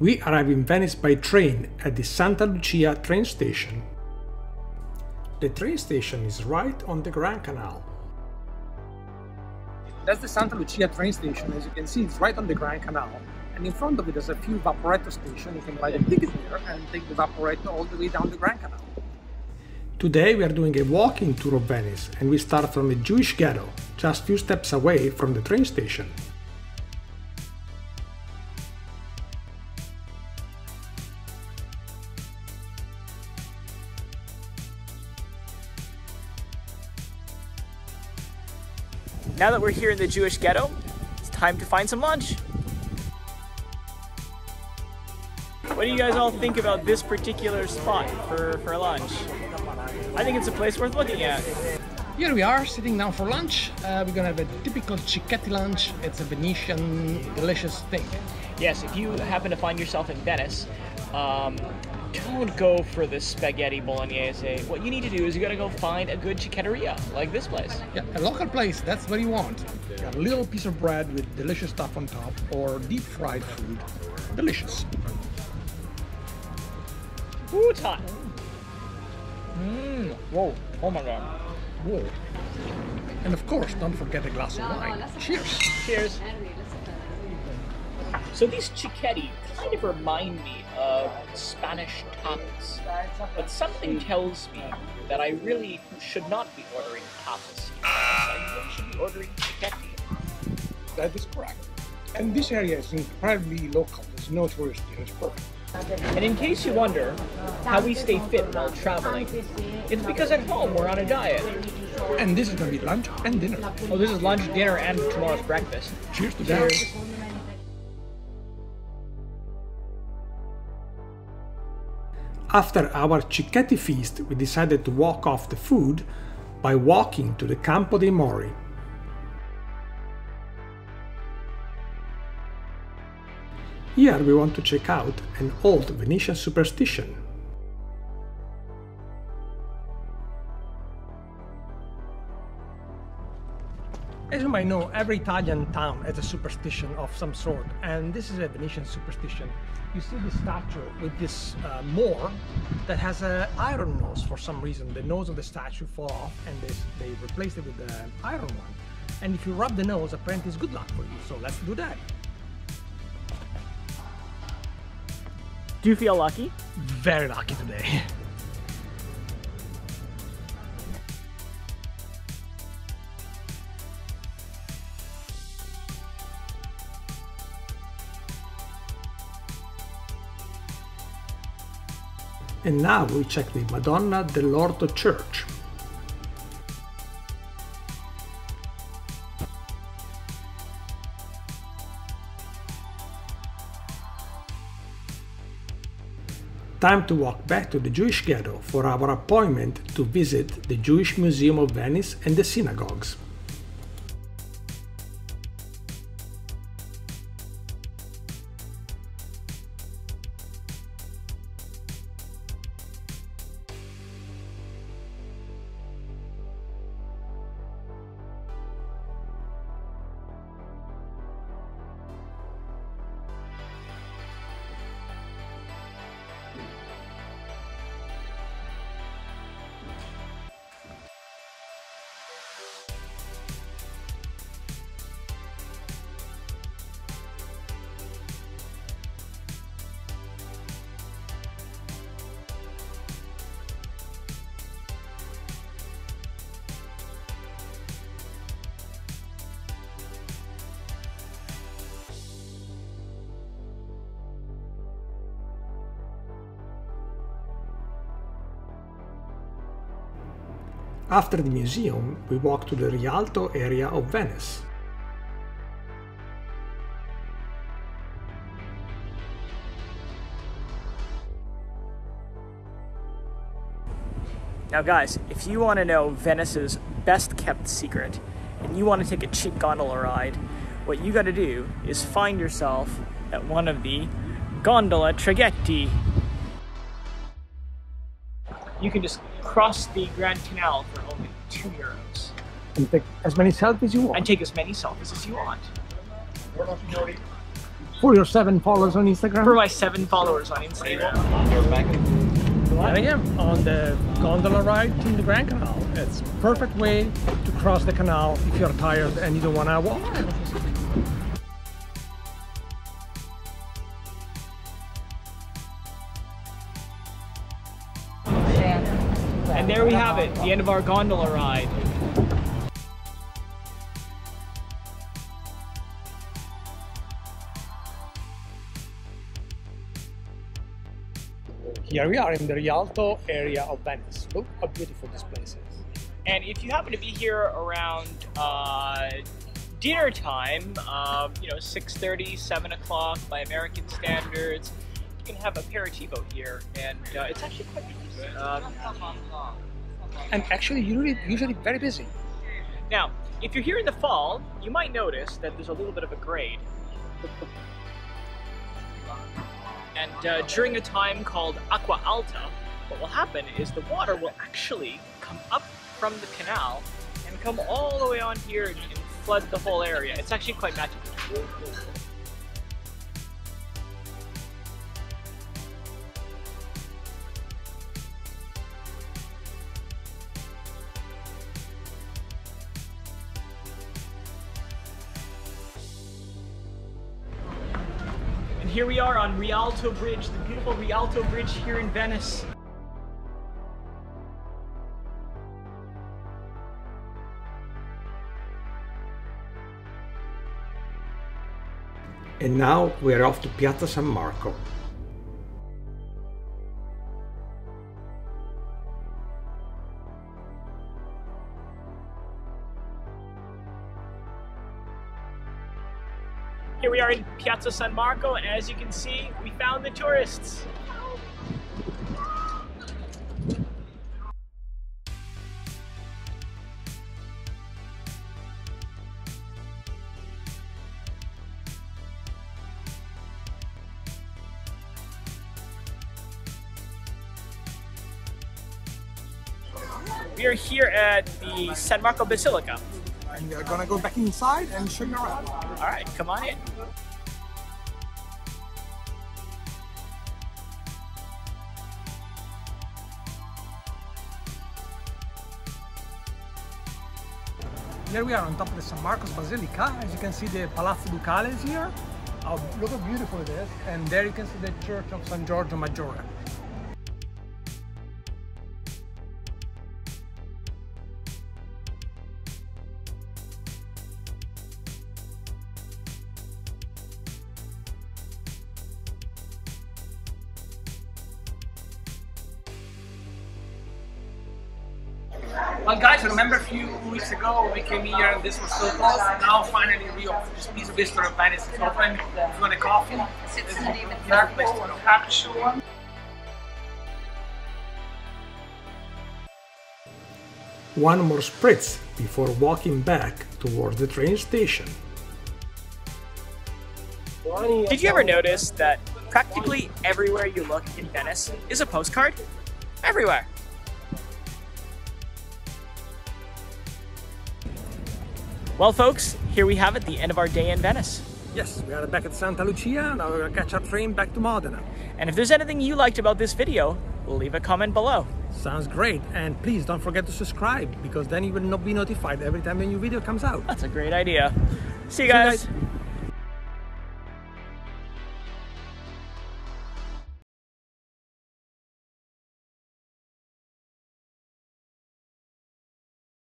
We arrive in Venice by train at the Santa Lucia train station. The train station is right on the Grand Canal. That's the Santa Lucia train station. As you can see, it's right on the Grand Canal. And in front of it there's a few vaporetto stations. You can buy the ticket there and take the vaporetto all the way down the Grand Canal. Today we are doing a walking tour of Venice, and we start from a Jewish ghetto, just a few steps away from the train station. Now that we're here in the Jewish ghetto, it's time to find some lunch. What do you guys all think about this particular spot for lunch? I think it's a place worth looking at. Here we are, sitting down for lunch. We're gonna have a typical Cicchetti lunch. It's a Venetian delicious thing. Yes, if you happen to find yourself in Venice, don't go for the spaghetti bolognese. What you need to do is you gotta go find a good cicchetteria, like this place. Yeah, a local place, that's what you want. A little piece of bread with delicious stuff on top, or deep fried food. Delicious. Ooh, it's hot. Whoa, oh my god. Whoa. And of course, don't forget a glass of wine. Cheers. Cheers. So these cicchetti kind of remind me of Spanish tapas, but something tells me that I really should not be ordering tapas. I really should be ordering cicchetti. That is correct. And this area is incredibly local. There's no tourist here. It's perfect. And in case you wonder how we stay fit while traveling, it's because at home we're on a diet. And this is going to be lunch and dinner. Oh, this is lunch, dinner, and tomorrow's breakfast. Cheers to that. After our Cicchetti feast, we decided to walk off the food by walking to the Campo De Mori. Here we want to check out an old Venetian superstition. As you might know, every Italian town has a superstition of some sort, and this is a Venetian superstition. You see the statue with this Moor that has an iron nose for some reason. The nose of the statue fall off, and they replaced it with an iron one. And if you rub the nose, apparently it's good luck for you, so let's do that. Do you feel lucky? Very lucky today. And now we check the Madonna del Lorto church. Time to walk back to the Jewish ghetto for our appointment to visit the Jewish Museum of Venice and the Synagogues. After the museum, we walk to the Rialto area of Venice. Now guys, if you want to know Venice's best kept secret, and you want to take a cheap gondola ride, what you got to do is find yourself at one of the gondola traghetti. You can just cross the Grand Canal for only €2. And take as many selfies as you want. And take as many selfies as you want. For your 7 followers on Instagram? For my 7 followers on Instagram. And again, on the gondola ride to the Grand Canal, it's a perfect way to cross the canal if you're tired and you don't want to walk. And there we have it, the end of our gondola ride. Here we are in the Rialto area of Venice. Look how beautiful this place is. And if you happen to be here around dinner time, you know, 6:30, 7 o'clock by American standards, you can have aperitivo here, and it's actually quite nice. And actually, usually very busy. Now, if you're here in the fall, you might notice that there's a little bit of a grade. And during a time called Acqua Alta, what will happen is the water will actually come up from the canal and come all the way on here and flood the whole area. It's actually quite magical. Here we are on Rialto Bridge, the beautiful Rialto Bridge here in Venice. And now we are off to Piazza San Marco. Here we are in Piazza San Marco, and as you can see, we found the tourists. We are here at the San Marco Basilica. And we are gonna go back inside and show you around. All right, come on in. Here we are on top of the San Marcos Basilica. As you can see, the Palazzo Ducale is here. Oh, look how beautiful it is. And there you can see the Church of San Giorgio Maggiore. Well guys, remember a few weeks ago we came here and this was so close. Now finally reopened. This piece of history of Venice is open. If you want a coffee, this is the exact place to go. Actual. One more spritz before walking back towards the train station. Did you ever notice that practically everywhere you look in Venice is a postcard? Everywhere. Well folks, here we have it, the end of our day in Venice. Yes, we are back at Santa Lucia. Now we're gonna catch our train back to Modena. And if there's anything you liked about this video, leave a comment below. Sounds great. And please don't forget to subscribe, because then you will not be notified every time a new video comes out. That's a great idea. See you guys.